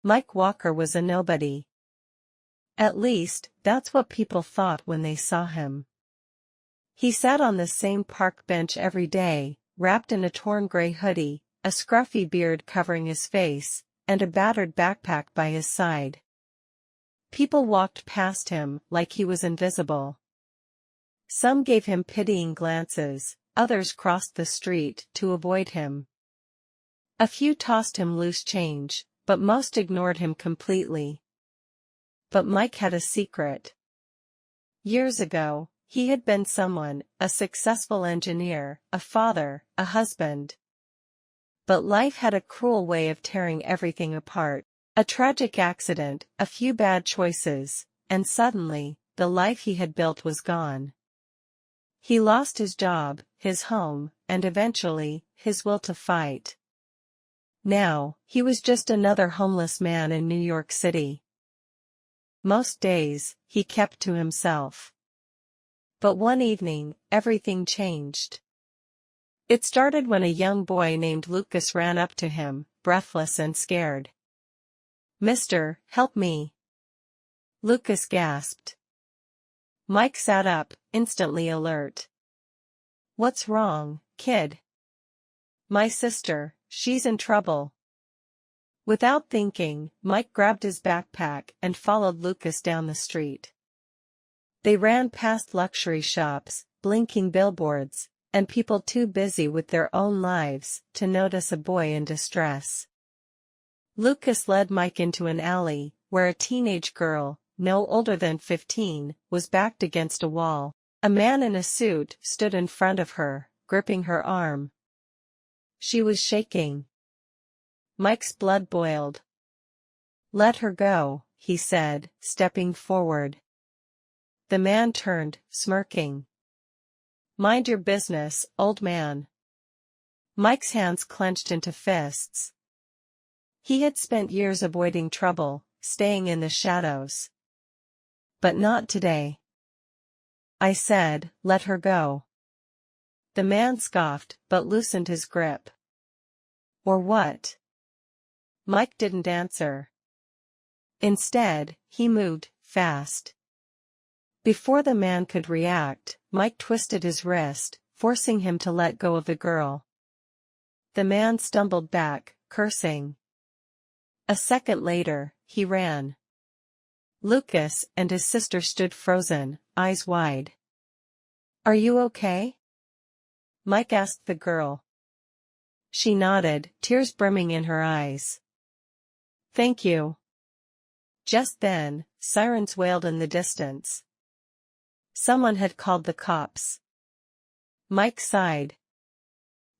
Mike Walker was a nobody. At least, that's what people thought when they saw him. He sat on the same park bench every day, wrapped in a torn gray hoodie, a scruffy beard covering his face, and a battered backpack by his side. People walked past him like he was invisible. Some gave him pitying glances, others crossed the street to avoid him. A few tossed him loose change, but most ignored him completely. But Mike had a secret. Years ago, he had been someone, a successful engineer, a father, a husband. But life had a cruel way of tearing everything apart. A tragic accident, a few bad choices, and suddenly, the life he had built was gone. He lost his job, his home, and eventually, his will to fight. Now, he was just another homeless man in New York City. Most days, he kept to himself. But one evening, everything changed. It started when a young boy named Lucas ran up to him, breathless and scared. "Mister, help me!" Lucas gasped. Mike sat up, instantly alert. "What's wrong, kid?" "My sister, she's in trouble." Without thinking, Mike grabbed his backpack and followed Lucas down the street. They ran past luxury shops, blinking billboards, and people too busy with their own lives to notice a boy in distress. Lucas led Mike into an alley, where a teenage girl, no older than 15, was backed against a wall. A man in a suit stood in front of her, gripping her arm. She was shaking. Mike's blood boiled. "Let her go," he said, stepping forward. The man turned, smirking. "Mind your business, old man." Mike's hands clenched into fists. He had spent years avoiding trouble, staying in the shadows. But not today. "I said, let her go." The man scoffed, but loosened his grip. "Or what?" Mike didn't answer. Instead, he moved, fast. Before the man could react, Mike twisted his wrist, forcing him to let go of the girl. The man stumbled back, cursing. A second later, he ran. Lucas and his sister stood frozen, eyes wide. "Are you okay?" Mike asked the girl. She nodded, tears brimming in her eyes. "Thank you." Just then, sirens wailed in the distance. Someone had called the cops. Mike sighed.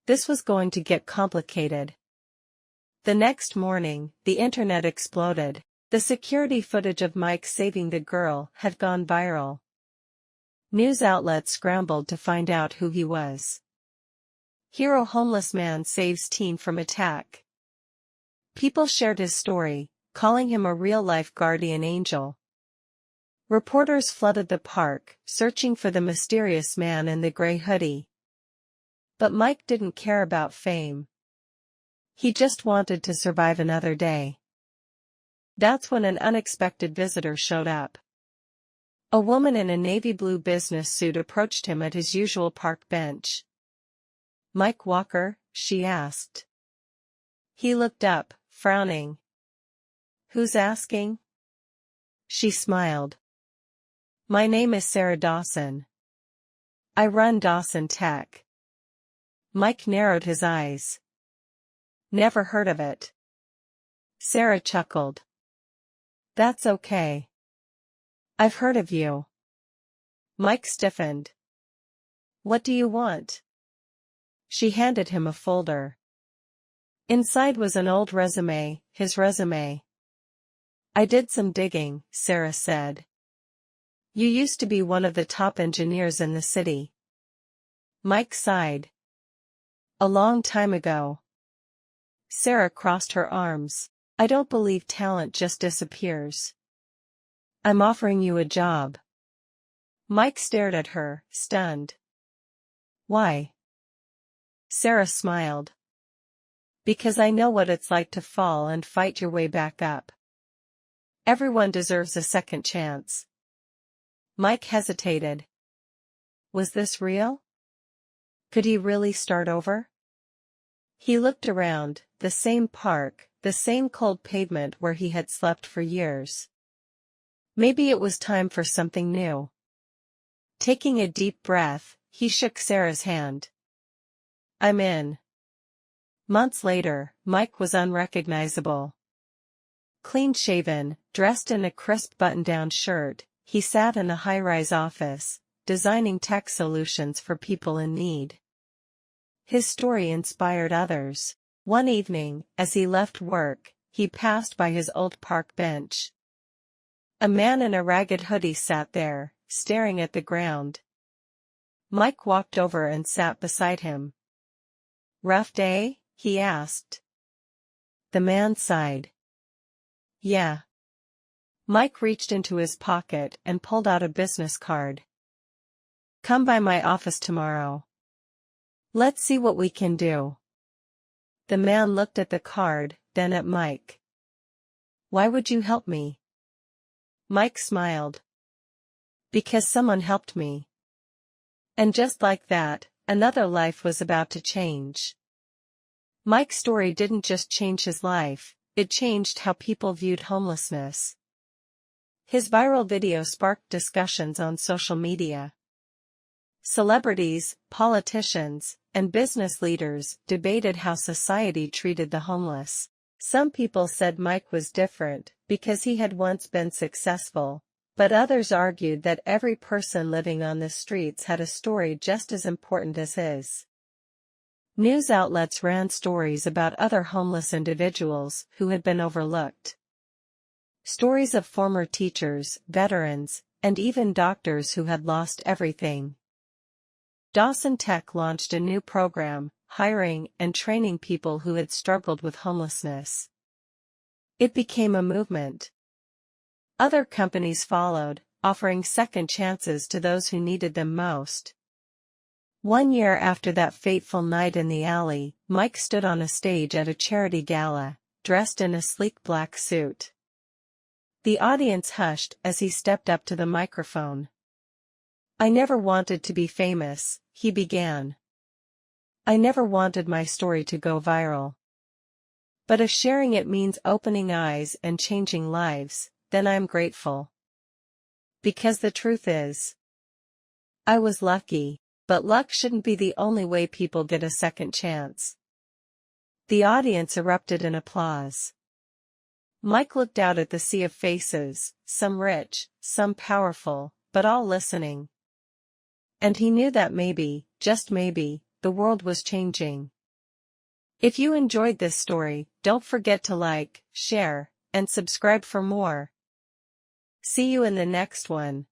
This was going to get complicated. The next morning, the internet exploded. The security footage of Mike saving the girl had gone viral. News outlets scrambled to find out who he was. Hero homeless man saves teen from attack. People shared his story, calling him a real-life guardian angel. Reporters flooded the park, searching for the mysterious man in the gray hoodie. But Mike didn't care about fame. He just wanted to survive another day. That's when an unexpected visitor showed up. A woman in a navy blue business suit approached him at his usual park bench. "Mike Walker?" she asked. He looked up, frowning. "Who's asking?" She smiled. "My name is Sarah Dawson. I run Dawson Tech." Mike narrowed his eyes. "Never heard of it." Sarah chuckled. "That's okay. I've heard of you." Mike stiffened. "What do you want?" She handed him a folder. Inside was an old resume, his resume. "I did some digging," Sarah said. "You used to be one of the top engineers in the city." Mike sighed. "A long time ago." Sarah crossed her arms. "I don't believe talent just disappears. I'm offering you a job." Mike stared at her, stunned. "Why?" Sarah smiled. Because I know what it's like to fall and fight your way back up. Everyone deserves a second chance. Mike hesitated. Was this real? Could he really start over? He looked around, the same park, the same cold pavement where he had slept for years. Maybe it was time for something new. Taking a deep breath, he shook Sarah's hand. I'm in. Months later, Mike was unrecognizable. Clean-shaven, dressed in a crisp button-down shirt, he sat in a high-rise office, designing tech solutions for people in need. His story inspired others. One evening, as he left work, he passed by his old park bench. A man in a ragged hoodie sat there, staring at the ground. Mike walked over and sat beside him. Rough day? He asked. The man sighed. Yeah. Mike reached into his pocket and pulled out a business card. Come by my office tomorrow. Let's see what we can do. The man looked at the card, then at Mike. Why would you help me? Mike smiled. Because someone helped me. And just like that, another life was about to change. Mike's story didn't just change his life, it changed how people viewed homelessness. His viral video sparked discussions on social media. Celebrities, politicians, and business leaders debated how society treated the homeless. Some people said Mike was different because he had once been successful, but others argued that every person living on the streets had a story just as important as his. News outlets ran stories about other homeless individuals who had been overlooked. Stories of former teachers, veterans, and even doctors who had lost everything. Dawson Tech launched a new program, hiring and training people who had struggled with homelessness. It became a movement. Other companies followed, offering second chances to those who needed them most. 1 year after that fateful night in the alley, Mike stood on a stage at a charity gala, dressed in a sleek black suit. The audience hushed as he stepped up to the microphone. I never wanted to be famous, he began. I never wanted my story to go viral. But if sharing it means opening eyes and changing lives, then I'm grateful. Because the truth is, I was lucky, but luck shouldn't be the only way people get a second chance. The audience erupted in applause. Mike looked out at the sea of faces, some rich, some powerful, but all listening. And he knew that maybe, just maybe, the world was changing. If you enjoyed this story, don't forget to like, share, and subscribe for more. See you in the next one.